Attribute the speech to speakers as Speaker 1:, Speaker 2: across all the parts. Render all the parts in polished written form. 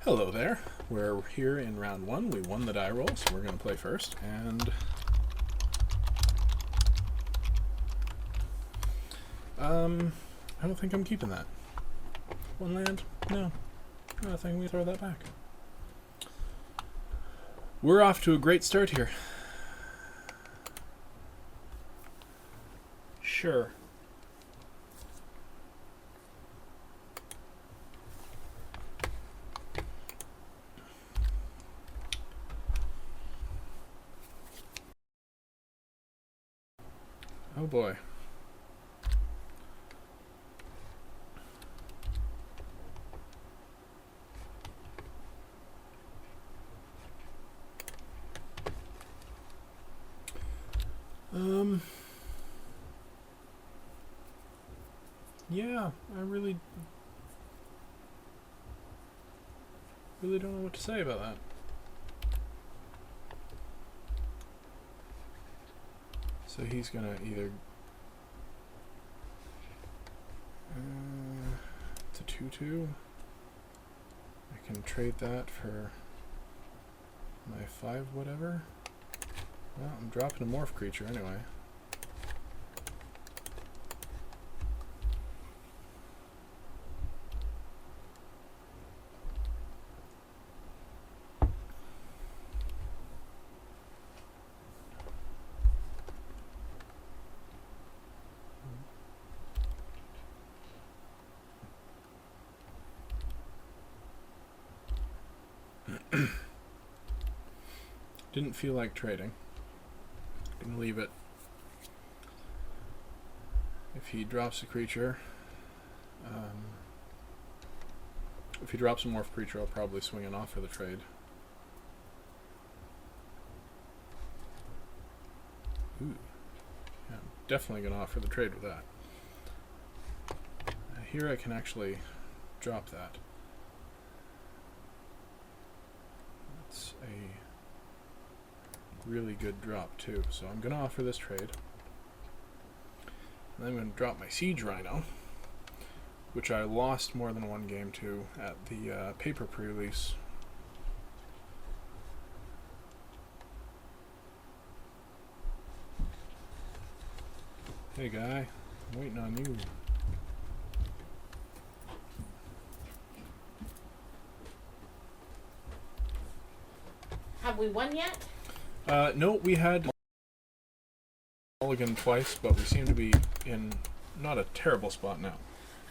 Speaker 1: Hello there. We're here in round one. We won the die roll, so we're going to play first. And I don't think I'm keeping that. One land? No. I think we throw that back. We're off to a great start here. Sure. Oh boy. Yeah, I really don't know what to say about that. So he's gonna either it's a 2/2. I can trade that for my 5 whatever. Well, I'm dropping a morph creature anyway. Didn't feel like trading. Gonna leave it. If he drops a creature, if he drops a morph creature, I'll probably swing it off for the trade. Ooh. Yeah, I'm definitely gonna offer the trade with that. Here I can actually drop that. That's a really good drop too, so I'm gonna offer this trade. And then I'm gonna drop my Siege Rhino, which I lost more than one game to at the paper pre-release. Hey guy, I'm waiting on you.
Speaker 2: Have we won yet?
Speaker 1: No, we had mulligan twice, but we seem to be in not a terrible spot now.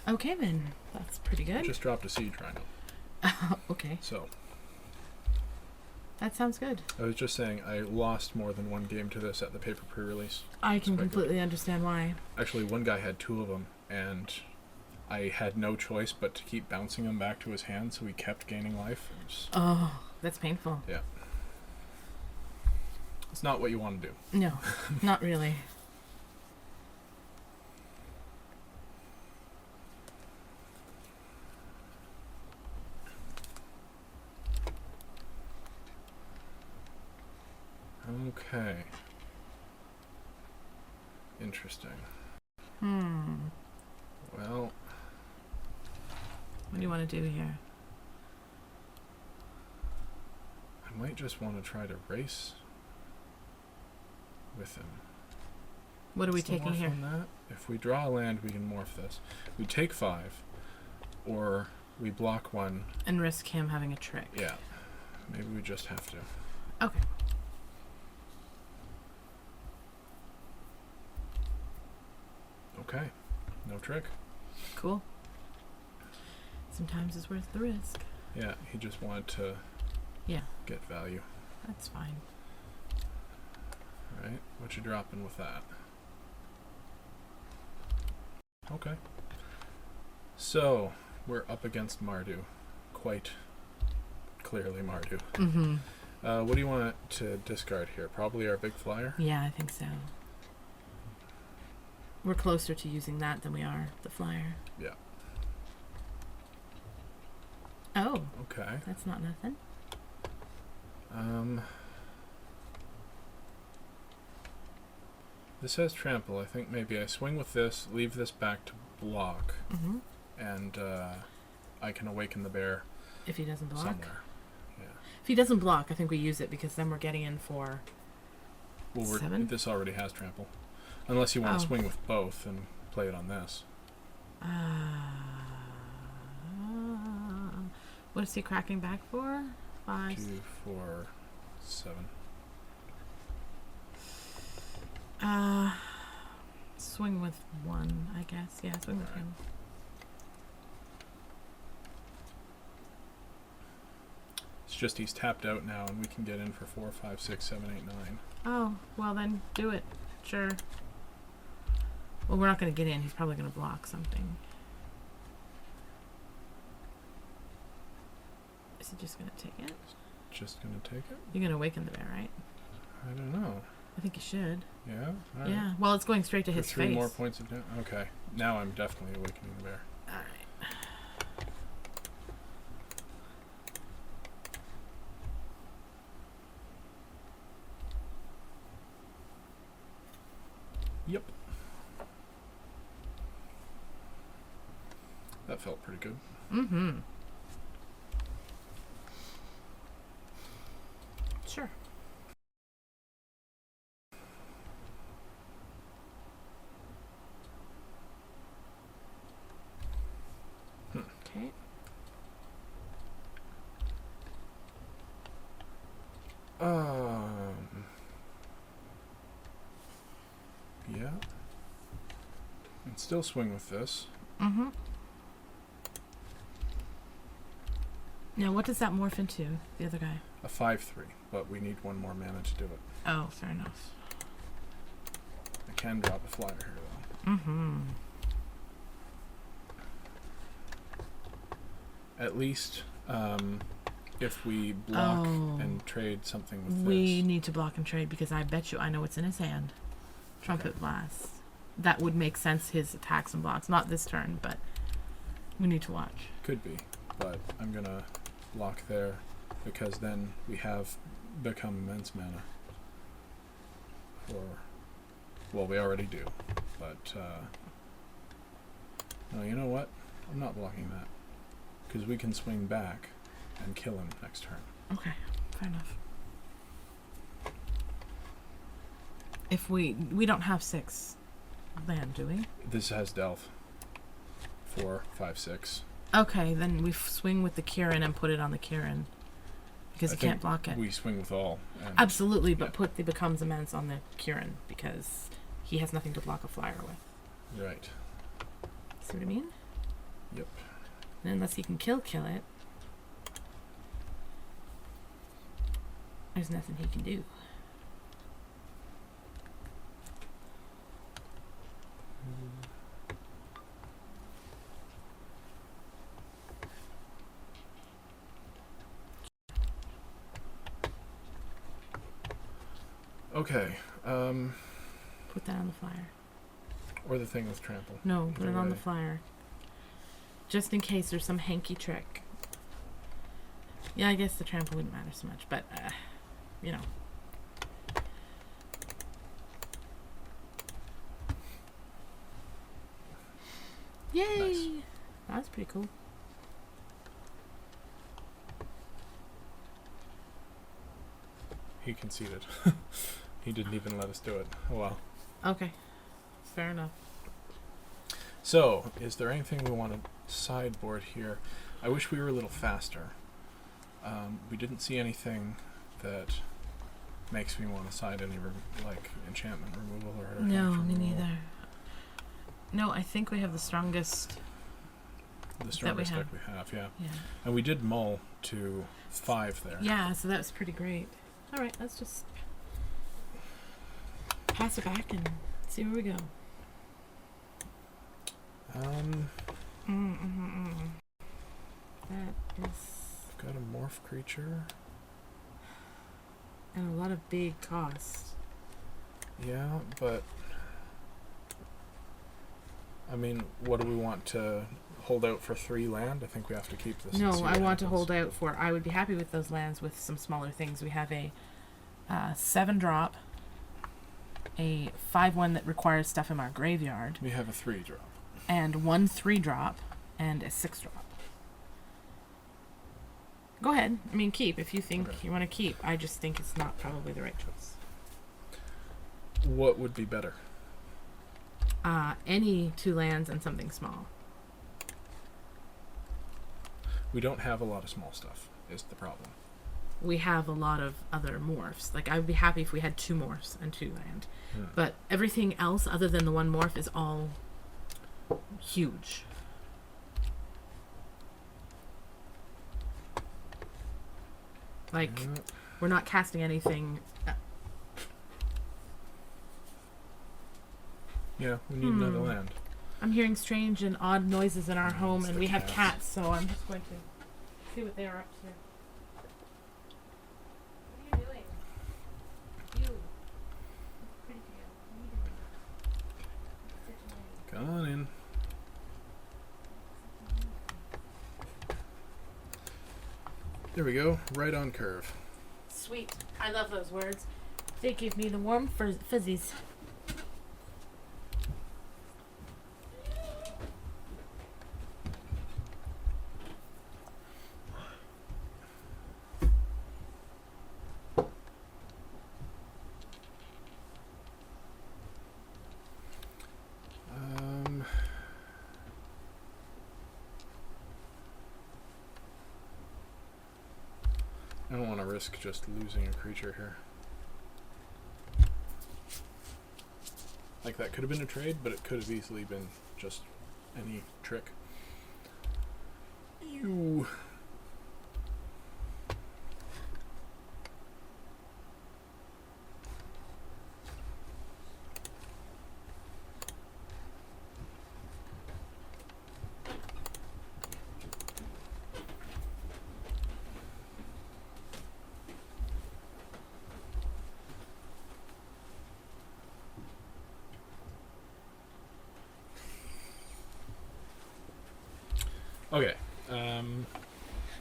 Speaker 2: Okay then, that's pretty good.
Speaker 1: Just dropped a Siege Rhino.
Speaker 2: Okay.
Speaker 1: So.
Speaker 2: That sounds good.
Speaker 1: I was just saying I lost more than one game to this at the paper pre-release.
Speaker 2: I can completely understand why.
Speaker 1: Actually, one guy had 2 of them, and I had no choice but to keep bouncing them back to his hand, so he kept gaining life.
Speaker 2: Oh, that's painful.
Speaker 1: Yeah. It's not what you want to do.
Speaker 2: No, not really.
Speaker 1: Okay. Interesting. Well,
Speaker 2: What do you want to do here?
Speaker 1: I might just want to try to race with him.
Speaker 2: What are we taking here?
Speaker 1: On that? If we draw a land, we can morph this. We take 5, or we block 1.
Speaker 2: And risk him having a trick.
Speaker 1: Yeah. Maybe we just have to.
Speaker 2: Okay.
Speaker 1: Okay. No trick.
Speaker 2: Cool. Sometimes it's worth the risk.
Speaker 1: Yeah, he just wanted to get value.
Speaker 2: That's fine.
Speaker 1: Alright, what you dropping with that? Okay. So, we're up against Mardu. Quite clearly Mardu.
Speaker 2: Mm-hmm.
Speaker 1: What do you want to discard here? Probably our big flyer?
Speaker 2: Yeah, I think so. We're closer to using that than we are the flyer.
Speaker 1: Yeah.
Speaker 2: Oh.
Speaker 1: Okay.
Speaker 2: That's not nothing.
Speaker 1: This has trample. I think maybe I swing with this, leave this back to block,
Speaker 2: Mm-hmm.
Speaker 1: and I can awaken the bear.
Speaker 2: If he doesn't block.
Speaker 1: somewhere. Yeah.
Speaker 2: If he doesn't block, I think we use it because then we're getting in for
Speaker 1: Well,
Speaker 2: 7.
Speaker 1: this already has trample. Unless you want to swing with both and play it on this.
Speaker 2: What is he cracking back for? 5.
Speaker 1: 2, 4, 7.
Speaker 2: Swing with 1, I guess. Yeah, swing with him.
Speaker 1: It's just he's tapped out now, and we can get in for 4, 5, 6, 7, 8, 9.
Speaker 2: Oh, well then, do it. Sure. Well, we're not going to get in. He's probably going to block something. Is he just going to take it?
Speaker 1: Just gonna take it?
Speaker 2: You're going to awaken the bear, right?
Speaker 1: I don't know.
Speaker 2: I think you should.
Speaker 1: Yeah? All right.
Speaker 2: Yeah. Well, it's going straight to
Speaker 1: For
Speaker 2: his
Speaker 1: 3
Speaker 2: face.
Speaker 1: more points of damage. Okay. Now I'm definitely awakening the bear.
Speaker 2: Alright.
Speaker 1: Yep. That felt pretty good.
Speaker 2: Mm-hmm. Sure. Okay.
Speaker 1: Yeah. And still swing with this.
Speaker 2: Mm-hmm. Now, what does that morph into, the other guy?
Speaker 1: A 5/3, but we need 1 more mana to do it.
Speaker 2: Oh, fair enough.
Speaker 1: I can drop a flyer here, though.
Speaker 2: Mm-hmm.
Speaker 1: At least, if we block and trade something with
Speaker 2: We
Speaker 1: this.
Speaker 2: need to block and trade because I bet you I know what's in his hand. Trumpet Blast. That would make sense, his attacks and blocks. Not this turn, but we need to watch.
Speaker 1: Could be, but I'm gonna block there because then we have become immense mana. Well, we already do, but no, you know what? I'm not blocking that because we can swing back and kill him next turn.
Speaker 2: Okay, fair enough. If we don't have 6 land, do we?
Speaker 1: This has Delph. 4, 5, 6.
Speaker 2: Okay, then we swing with the Kieran and put it on the Kieran because
Speaker 1: I
Speaker 2: he can't
Speaker 1: think
Speaker 2: block it.
Speaker 1: We swing with all. And
Speaker 2: Absolutely, but
Speaker 1: yeah.
Speaker 2: put the becomes immense on the Kieran because he has nothing to block a flyer with.
Speaker 1: Right.
Speaker 2: See what I mean?
Speaker 1: Yep.
Speaker 2: And unless he can kill it, there's nothing he can do.
Speaker 1: Okay.
Speaker 2: Put that on the flyer.
Speaker 1: Or the thing with trample.
Speaker 2: No, put
Speaker 1: Either
Speaker 2: it on the
Speaker 1: way.
Speaker 2: flyer. Just in case there's some hanky trick. Yeah, I guess the trample wouldn't matter so much, but, you know. Yay!
Speaker 1: Nice.
Speaker 2: That's pretty cool.
Speaker 1: He conceded. He didn't even let us do it. Oh well.
Speaker 2: Okay. Fair enough.
Speaker 1: So, is there anything we want to sideboard here? I wish we were a little faster. We didn't see anything that makes me want to side any like enchantment removal or artifact
Speaker 2: No, me
Speaker 1: removal.
Speaker 2: neither. No, I think we have the strongest.
Speaker 1: The strongest
Speaker 2: have.
Speaker 1: deck we have, yeah.
Speaker 2: Yeah.
Speaker 1: And we did mull to 5 there.
Speaker 2: Yeah, so that was pretty great. All right, let's just pass it back and see where we go. That is.
Speaker 1: I've got a morph creature.
Speaker 2: And a lot of big costs.
Speaker 1: Yeah, but I mean, what do we want to hold out for 3 land? I think we have to keep this.
Speaker 2: No, I want to hold out for. I would be happy with those lands with some smaller things. We have a 7-drop, a 5/1 that requires stuff in our graveyard,
Speaker 1: We have a 3-drop.
Speaker 2: and 1 3-drop, and a 6-drop. Go ahead. I mean, keep if you think
Speaker 1: Okay.
Speaker 2: you want to keep. I just think it's not probably the right choice.
Speaker 1: What would be better?
Speaker 2: Any 2 lands and something small.
Speaker 1: We don't have a lot of small stuff, is the problem.
Speaker 2: We have a lot of other morphs. Like, I would be happy if we had 2 morphs and 2 land. But everything else other than the 1 morph is all huge. Like, we're not casting anything.
Speaker 1: Yeah, we need another land.
Speaker 2: I'm hearing strange and odd noises in our home,
Speaker 1: It's
Speaker 2: and
Speaker 1: the
Speaker 2: we have
Speaker 1: cats.
Speaker 2: cats, so I'm just going to see what they are up to. What are you doing? You. Pretty girl. What are you doing?
Speaker 1: Come on in. There we go. Right on curve.
Speaker 2: Sweet. I love those words. They give me the warm fuzzies.
Speaker 1: I don't want to risk just losing a creature here. Like, that could have been a trade, but it could have easily been just any trick. You. Okay.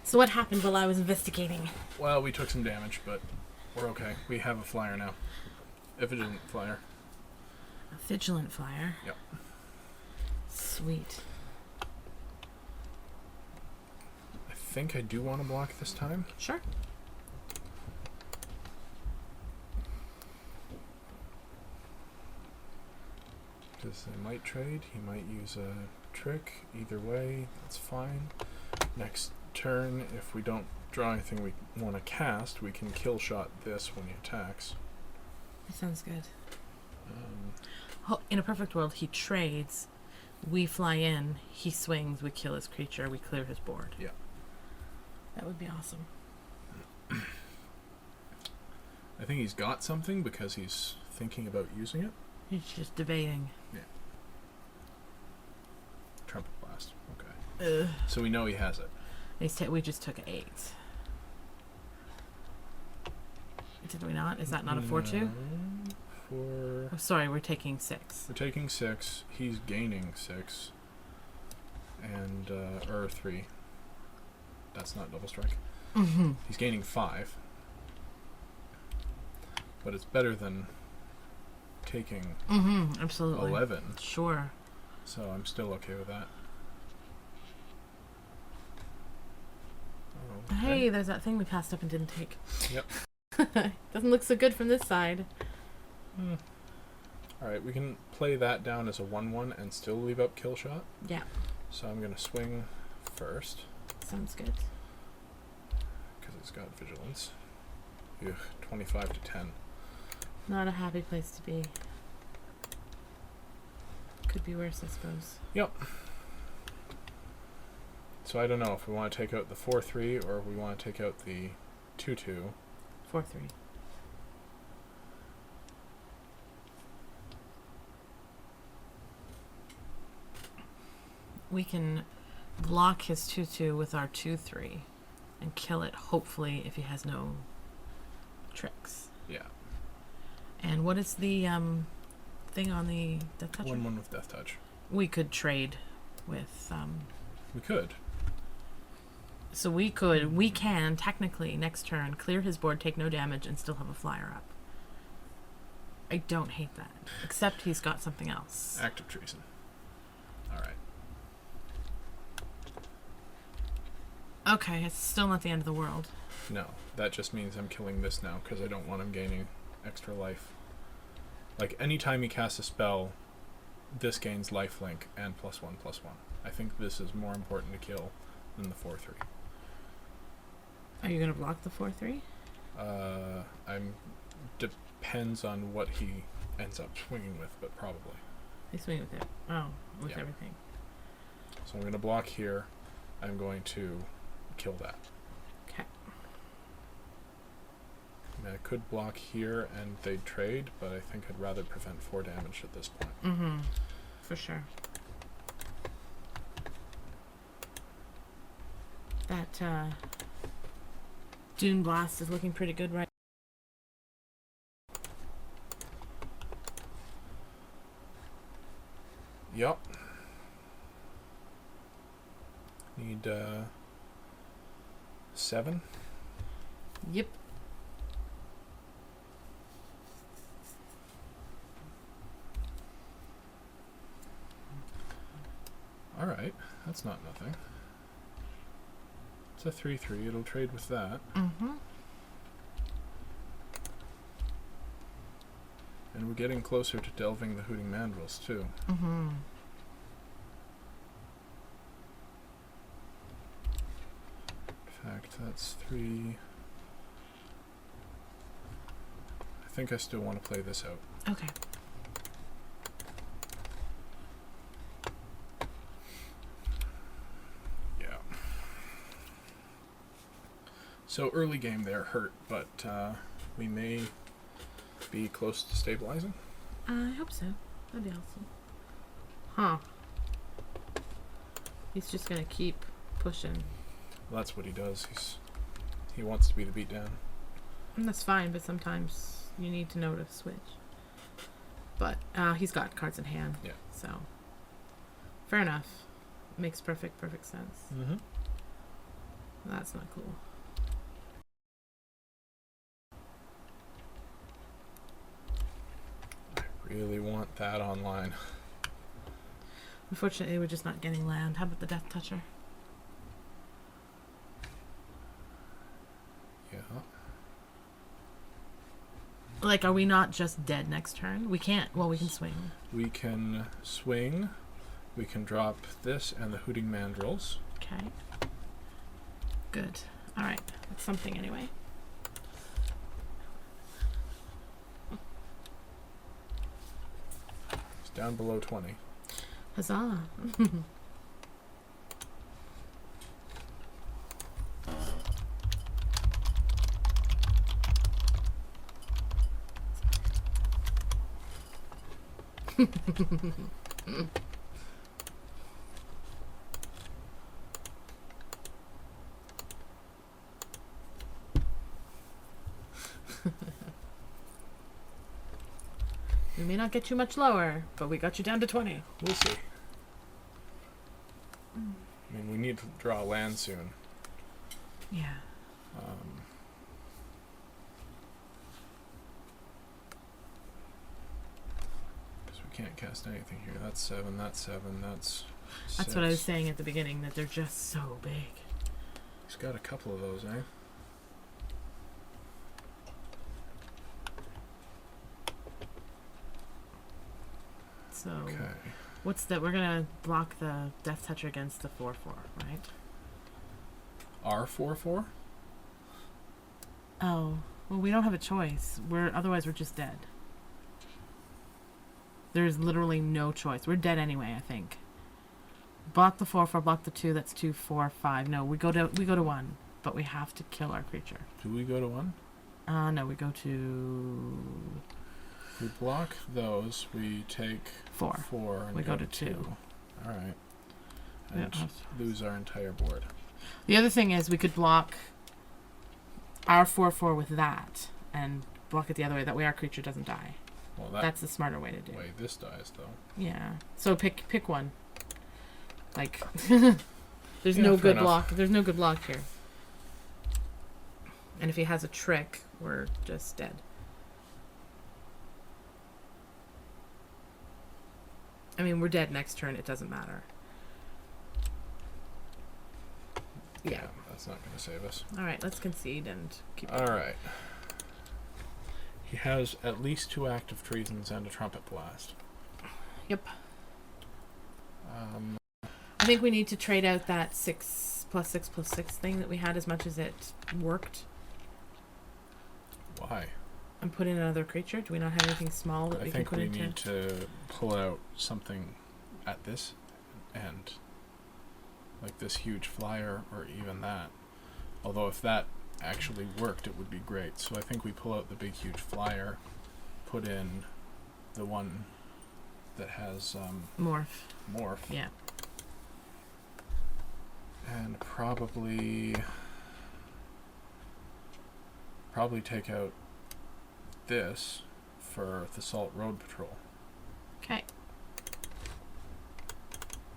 Speaker 2: So what happened while I was investigating?
Speaker 1: Well, we took some damage, but we're okay. We have a flyer now. A vigilant flyer.
Speaker 2: A vigilant flyer.
Speaker 1: Yep.
Speaker 2: Sweet.
Speaker 1: I think I do want to block this time.
Speaker 2: Sure.
Speaker 1: Because they might trade. He might use a trick. Either way, that's fine. Next turn, if we don't draw anything we want to cast, we can kill shot this when he attacks.
Speaker 2: That sounds good. In a perfect world, he trades. We fly in. He swings. We kill his creature. We clear his board.
Speaker 1: Yeah.
Speaker 2: That would be awesome.
Speaker 1: I think he's got something because he's thinking about using it.
Speaker 2: He's just debating.
Speaker 1: Yeah. Trumpet blast. Okay. So we know he has it.
Speaker 2: We just took 8. Did we not? Is that not a 4-2? Oh, sorry, we're taking 6.
Speaker 1: We're taking 6. He's gaining 6. And, or 3. That's not double strike.
Speaker 2: Mm-hmm.
Speaker 1: He's gaining 5. But it's better than taking
Speaker 2: Mm-hmm. Absolutely.
Speaker 1: 11.
Speaker 2: Sure.
Speaker 1: So I'm still okay with that. Okay.
Speaker 2: Hey, there's that thing we passed up and didn't take.
Speaker 1: Yep.
Speaker 2: Doesn't look so good from this side.
Speaker 1: Alright, we can play that down as a 1-1 and still leave up kill shot.
Speaker 2: Yeah.
Speaker 1: So I'm going to swing first.
Speaker 2: Sounds good.
Speaker 1: Because it's got vigilance. Ugh, 25 to 10.
Speaker 2: Not a happy place to be. Could be worse, I suppose.
Speaker 1: Yep. So I don't know if we want to take out the 4-3 or if we want to take out the 2-2.
Speaker 2: 4-3. We can block his 2-2 with our 2-3 and kill it, hopefully, if he has no tricks.
Speaker 1: Yeah.
Speaker 2: And what is the thing on the Death Toucher?
Speaker 1: 1-1 with Death Touch.
Speaker 2: We could trade with...
Speaker 1: We could.
Speaker 2: So we can, technically, next turn, clear his board, take no damage, and still have a flyer up. I don't hate that. Except he's got something else.
Speaker 1: Act of treason. Alright.
Speaker 2: Okay, it's still not the end of the world.
Speaker 1: No, that just means I'm killing this now because I don't want him gaining extra life. Like, anytime he casts a spell, this gains lifelink and +1/+1. I think this is more important to kill than the 4/3.
Speaker 2: Are you going to block the 4/3?
Speaker 1: I'm depends on what he ends up swinging with, but probably.
Speaker 2: They swing with it. Oh, with
Speaker 1: Yeah.
Speaker 2: everything.
Speaker 1: So I'm going to block here. I'm going to kill that.
Speaker 2: Okay.
Speaker 1: I mean, I could block here and they'd trade, but I think I'd rather prevent 4 damage at this point.
Speaker 2: Mm-hmm. For sure. That Dune Blast is looking pretty good right.
Speaker 1: Yup. Need 7.
Speaker 2: Yep.
Speaker 1: Alright, that's not nothing. It's a 3/3, it'll trade with that.
Speaker 2: Mm-hmm.
Speaker 1: And we're getting closer to delving the Hooting Mandrills, too.
Speaker 2: Mm-hmm.
Speaker 1: In fact, that's 3. I think I still want to play this out.
Speaker 2: Okay.
Speaker 1: Yeah. So early game there hurt, but we may be close to stabilizing.
Speaker 2: I hope so. That'd be awesome. Huh. He's just gonna keep pushing.
Speaker 1: Well, that's what he does. He wants to be the beatdown.
Speaker 2: And that's fine, but sometimes you need to know to switch. But he's got cards in hand.
Speaker 1: Yeah.
Speaker 2: So fair enough. Makes perfect sense.
Speaker 1: Mm-hmm.
Speaker 2: That's not cool.
Speaker 1: I really want that online.
Speaker 2: Unfortunately, we're just not getting land. How about the Death Toucher?
Speaker 1: Yeah.
Speaker 2: Like, are we not just dead next turn? We can't. Well, we can swing.
Speaker 1: We can swing. We can drop this and the Hooting Mandrills.
Speaker 2: Okay. Good. All right. That's something anyway.
Speaker 1: It's down below 20.
Speaker 2: Huzzah. We may not get you much lower, but we got you down to 20.
Speaker 1: We'll see. I mean, we need to draw land soon.
Speaker 2: Yeah.
Speaker 1: Because we can't cast anything here. That's 7, that's 7, that's 6.
Speaker 2: That's what I was saying at the beginning, that they're just so big.
Speaker 1: He's got a couple of those, eh?
Speaker 2: So,
Speaker 1: Okay.
Speaker 2: what's that? We're going to block the Death Toucher against the 4/4, right?
Speaker 1: R4/4?
Speaker 2: Oh, well, we don't have a choice. Otherwise we're just dead. There's literally no choice. We're dead anyway, I think. Block the 4/4, block the 2. That's 2, 4, 5. No, we go to 1, but we have to kill our creature.
Speaker 1: Do we go to 1?
Speaker 2: No, we go to
Speaker 1: We block those. We take
Speaker 2: 4.
Speaker 1: 4 and
Speaker 2: We
Speaker 1: go
Speaker 2: go to 2.
Speaker 1: 2. All right.
Speaker 2: We
Speaker 1: And
Speaker 2: don't have
Speaker 1: lose our entire board.
Speaker 2: The other thing is we could block our 4/4 with that and block it the other way. That way our creature doesn't die.
Speaker 1: Well,
Speaker 2: That's the smarter way to do it.
Speaker 1: way this dies, though.
Speaker 2: Yeah. So pick one. Like, there's
Speaker 1: Yeah,
Speaker 2: no
Speaker 1: fair
Speaker 2: good
Speaker 1: enough.
Speaker 2: block. There's no good block here. And if he has a trick, we're just dead. I mean, we're dead next turn. It doesn't matter. Yeah.
Speaker 1: That's not going to save us.
Speaker 2: All right, let's concede and keep.
Speaker 1: All right. He has at least 2 active treasons and a trumpet blast.
Speaker 2: Yep. I think we need to trade out that 6+6+6 thing that we had as much as it worked.
Speaker 1: Why?
Speaker 2: And put in another creature. Do we not have anything small that we can put into?
Speaker 1: I think we need to pull out something at this end. Like this huge flyer or even that. Although if that actually worked, it would be great. So I think we pull out the big huge flyer, put in the one that has morph.
Speaker 2: Yeah.
Speaker 1: And probably take out this for the Salt Road Patrol.
Speaker 2: Okay.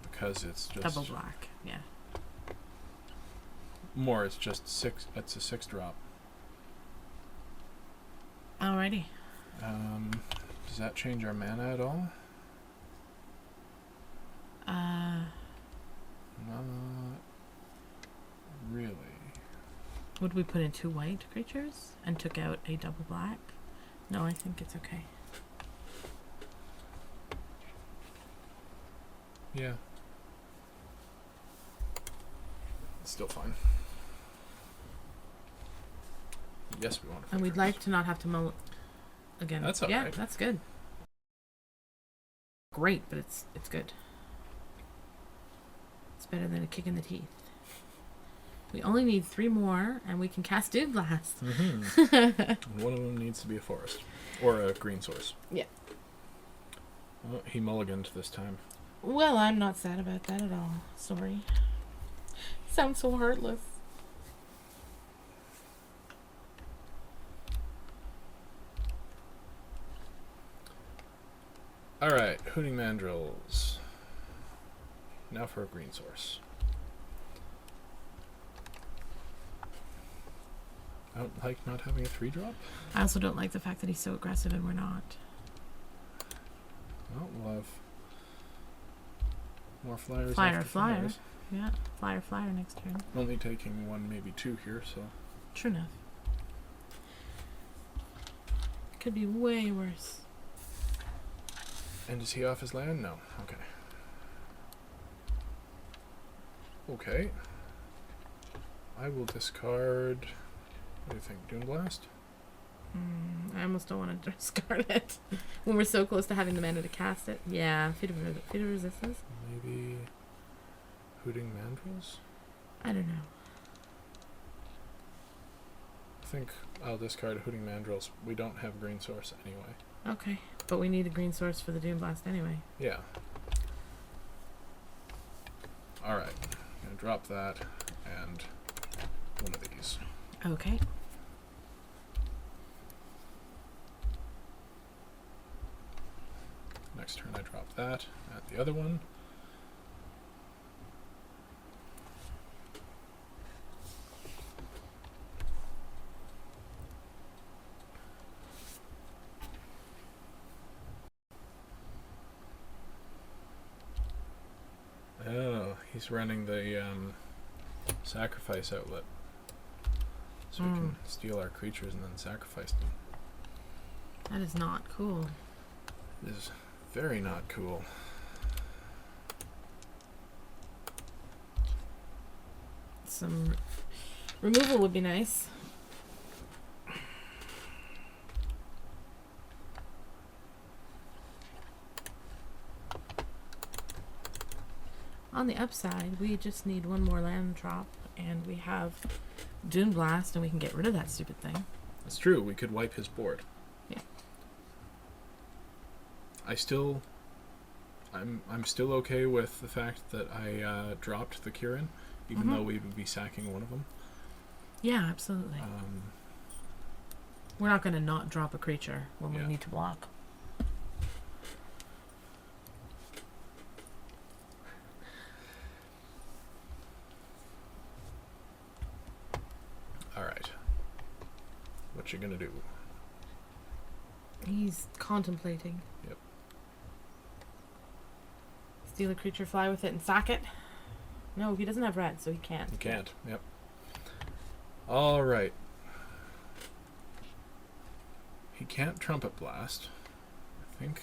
Speaker 1: Because it's just
Speaker 2: double black. Yeah.
Speaker 1: More, it's just 6. It's a 6-drop.
Speaker 2: Alrighty.
Speaker 1: Does that change our mana at all? Not really.
Speaker 2: Would we put in 2 white creatures and took out a double black? No, I think it's okay.
Speaker 1: Yeah. It's still fine. Yes, we want to.
Speaker 2: And we'd like to not have to mull again.
Speaker 1: That's all
Speaker 2: yeah,
Speaker 1: right.
Speaker 2: That's good. Great, but it's good. It's better than a kick in the teeth. We only need 3 more, and we can cast Doom Blast.
Speaker 1: Mm-hmm. One of them needs to be a forest or a green source.
Speaker 2: Yeah.
Speaker 1: Well, he mulliganed this time.
Speaker 2: Well, I'm not sad about that at all. Sorry. Sounds so heartless.
Speaker 1: Alright, Hooting Mandrills. Now for a green source. I don't like not having a 3-drop.
Speaker 2: I also don't like the fact that he's so aggressive and we're not.
Speaker 1: Well, we'll have more flyers.
Speaker 2: Flyer. Yeah, flyer next turn.
Speaker 1: Only taking 1, maybe 2 here, so.
Speaker 2: True enough. Could be way worse.
Speaker 1: And is he off his land? No. Okay. Okay. I will discard. What do you think? Doom Blast?
Speaker 2: I almost don't want to discard it when we're so close to having the mana to cast it. Yeah, Feet of Resistance.
Speaker 1: Maybe Hooting Mandrills?
Speaker 2: I don't know.
Speaker 1: I think I'll discard Hooting Mandrills. We don't have green source anyway.
Speaker 2: Okay, but we need a green source for the Doom Blast anyway.
Speaker 1: Yeah. Alright. I'm going to drop that and one of these.
Speaker 2: Okay.
Speaker 1: Next turn I drop that and the other one. Oh, he's running the sacrifice outlet. So we can steal our creatures and then sacrifice them.
Speaker 2: That is not cool.
Speaker 1: It is very not cool.
Speaker 2: Some removal would be nice. On the upside, we just need 1 more land drop, and we have Dune Blast, and we can get rid of that stupid thing.
Speaker 1: It's true, we could wipe his board.
Speaker 2: Yeah.
Speaker 1: I'm still okay with the fact that I dropped the Kirin, even though we would be sacking one of them.
Speaker 2: Yeah, absolutely. We're not going to not drop a creature when we need to block.
Speaker 1: Alright. What you gonna do?
Speaker 2: He's contemplating.
Speaker 1: Yep.
Speaker 2: Steal a creature, fly with it, and sack it. No, he doesn't have red, so he can't.
Speaker 1: He can't. Yep. All right. He can't Trumpet Blast. I think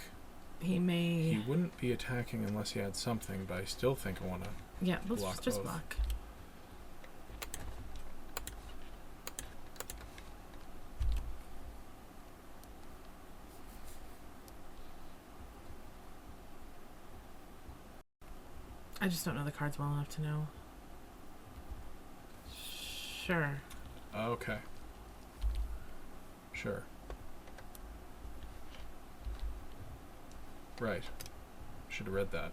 Speaker 2: He may.
Speaker 1: he wouldn't be attacking unless he had something, but I still think I want to.
Speaker 2: Yeah, let's
Speaker 1: block
Speaker 2: just
Speaker 1: both.
Speaker 2: block. I just don't know the cards well enough to know. Sure.
Speaker 1: Okay. Sure. Right. Should have read that.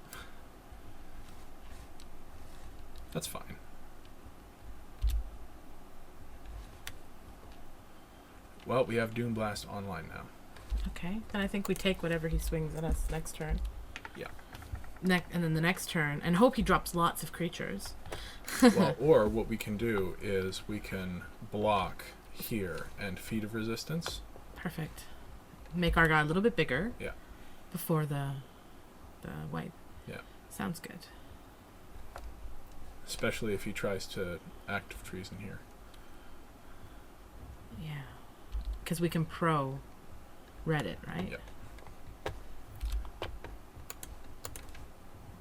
Speaker 1: That's fine. Well, we have Dune Blast online now.
Speaker 2: Okay. Then I think we take whatever he swings at us next turn.
Speaker 1: Yeah.
Speaker 2: And then the next turn, and hope he drops lots of creatures.
Speaker 1: Well, or what we can do is we can block here and Feet of Resistance.
Speaker 2: Perfect. Make our guy a little bit bigger.
Speaker 1: Yeah.
Speaker 2: Before the wipe.
Speaker 1: Yeah.
Speaker 2: Sounds good.
Speaker 1: Especially if he tries to active treason here.
Speaker 2: Yeah. Because we can pro read it, right?
Speaker 1: Yep.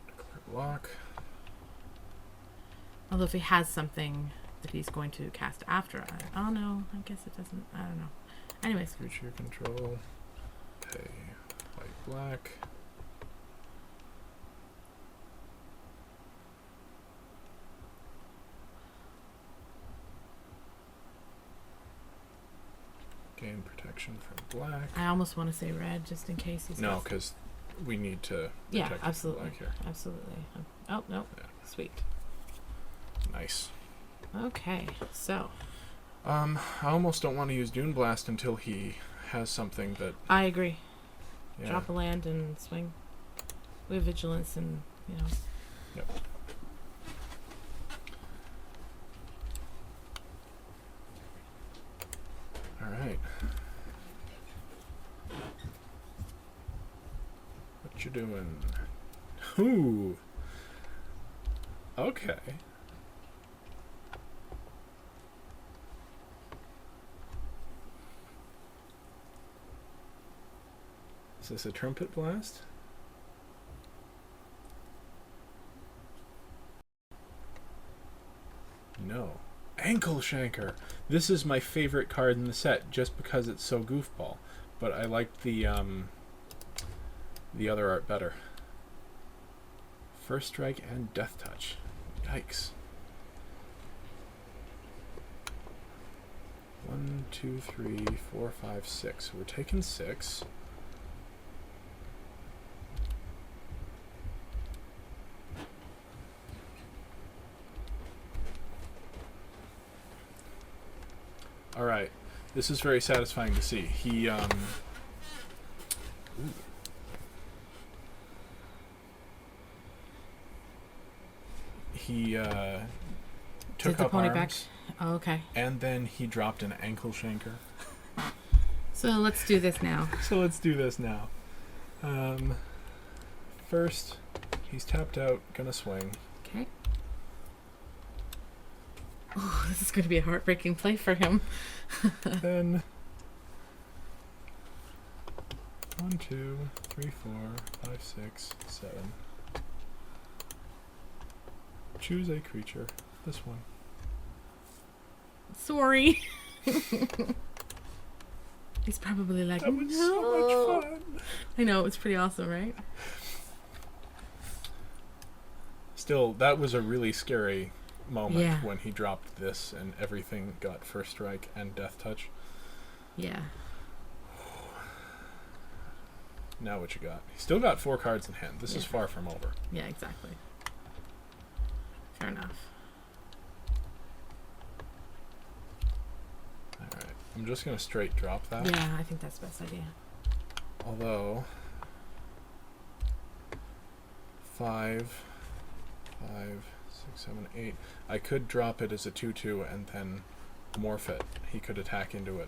Speaker 1: Declare block.
Speaker 2: Although if he has something that he's going to cast after us. Oh no, I guess it doesn't. I don't know. Anyways.
Speaker 1: Creature control. Pay white black. Gain protection from black.
Speaker 2: I almost want to say red just in case he's.
Speaker 1: No, because we need to
Speaker 2: Yeah,
Speaker 1: protect it from
Speaker 2: absolutely.
Speaker 1: black here.
Speaker 2: Absolutely. Oh, no.
Speaker 1: Yeah.
Speaker 2: Sweet.
Speaker 1: Nice.
Speaker 2: Okay, so.
Speaker 1: I almost don't want to use Dune Blast until he has something that.
Speaker 2: I agree.
Speaker 1: Yeah.
Speaker 2: Drop a land and swing. We have vigilance and, you know.
Speaker 1: Yep. All right. What you doing? Ooh. Okay. Is this a Trumpet Blast? No. Ankle Shanker! This is my favorite card in the set just because it's so goofball. But I like the other art better. First Strike and Death Touch. Yikes. 1, 2, 3, 4, 5, 6. We're taking 6. All right, this is very satisfying to see. He ooh. He took
Speaker 2: Did the
Speaker 1: up
Speaker 2: pony
Speaker 1: arms,
Speaker 2: back? Oh, okay.
Speaker 1: and then he dropped an ankle shanker.
Speaker 2: So let's do this now.
Speaker 1: So let's do this now. First, he's tapped out, gonna swing.
Speaker 2: Okay. Oh, this is going to be a heartbreaking play for him.
Speaker 1: Then 1, 2, 3, 4, 5, 6, 7. Choose a creature. This one.
Speaker 2: Sorry. He's probably like,
Speaker 1: That was
Speaker 2: no.
Speaker 1: so much fun.
Speaker 2: I know, it's pretty awesome, right?
Speaker 1: Still, that was a really scary moment
Speaker 2: Yeah.
Speaker 1: when he dropped this and everything got First Strike and Death Touch.
Speaker 2: Yeah.
Speaker 1: Now what you got? He still got 4 cards in hand. This is
Speaker 2: Yeah.
Speaker 1: far from over.
Speaker 2: Yeah, exactly. Fair enough.
Speaker 1: Alright, I'm just going to straight drop that.
Speaker 2: Yeah, I think that's the best idea.
Speaker 1: Although 5, 6, 7, 8. I could drop it as a 2/2 and then morph it. He could attack into it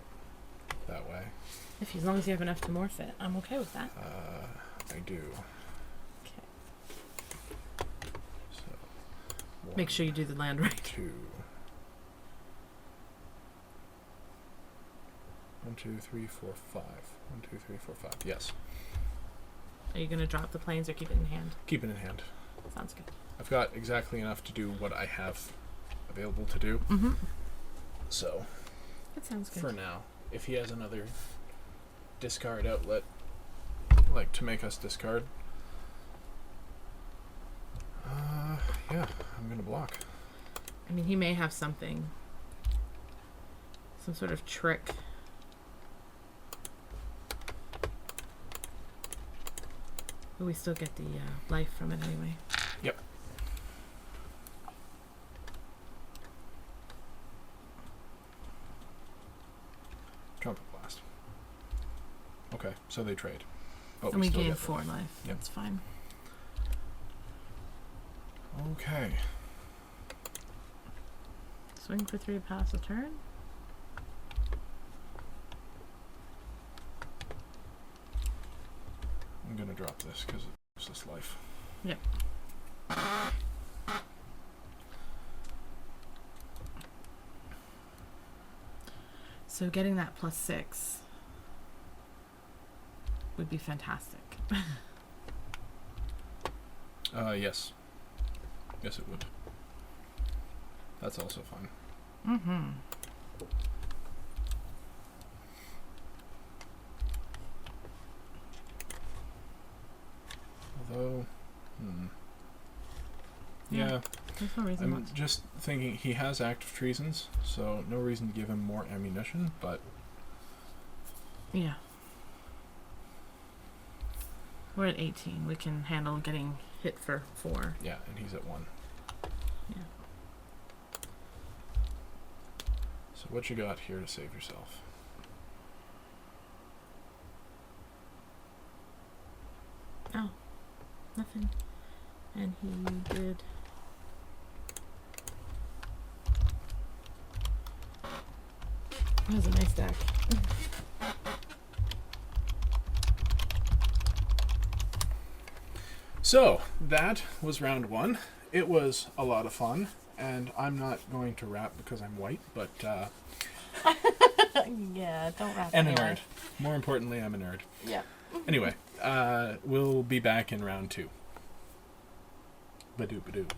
Speaker 1: that way.
Speaker 2: As long as you have enough to morph it, I'm okay with that.
Speaker 1: I do.
Speaker 2: Okay.
Speaker 1: So
Speaker 2: Make sure you do the land right.
Speaker 1: 2. 1, 2, 3, 4, 5. 1, 2, 3, 4, 5. Yes.
Speaker 2: Are you going to drop the planes or keep it in hand?
Speaker 1: Keep it in hand.
Speaker 2: Sounds good.
Speaker 1: I've got exactly enough to do what I have available to do.
Speaker 2: Mm-hmm.
Speaker 1: So,
Speaker 2: That sounds good.
Speaker 1: for now, if he has another discard outlet, like to make us discard, yeah, I'm gonna block.
Speaker 2: I mean, he may have something. Some sort of trick. But we still get the life from it anyway.
Speaker 1: Yep. Trumpet blast. Okay, so they trade. But
Speaker 2: And we
Speaker 1: still
Speaker 2: gain
Speaker 1: get
Speaker 2: 4 life.
Speaker 1: Yep.
Speaker 2: That's fine.
Speaker 1: Okay.
Speaker 2: Swing for 3, pass a turn.
Speaker 1: I'm gonna drop this because it's this life.
Speaker 2: Yep. So getting that +6 would be fantastic.
Speaker 1: Yes. Yes, it would. That's also fine.
Speaker 2: Mm-hmm.
Speaker 1: Although,
Speaker 2: Yeah.
Speaker 1: yeah,
Speaker 2: There's no reason
Speaker 1: I'm
Speaker 2: not to.
Speaker 1: just thinking he has active treasons, so no reason to give him more ammunition, but
Speaker 2: Yeah. We're at 18. We can handle getting hit for 4.
Speaker 1: yeah, and he's at 1.
Speaker 2: Yeah.
Speaker 1: So what you got here to save yourself?
Speaker 2: Oh, nothing. And he did. That was a nice deck.
Speaker 1: So that was round 1. It was a lot of fun, and I'm not going to rap because I'm white, but
Speaker 2: Yeah, don't wrap
Speaker 1: and a nerd. More importantly, I'm a nerd.
Speaker 2: Yeah.
Speaker 1: Anyway, we'll be back in round 2. Badoo badoo.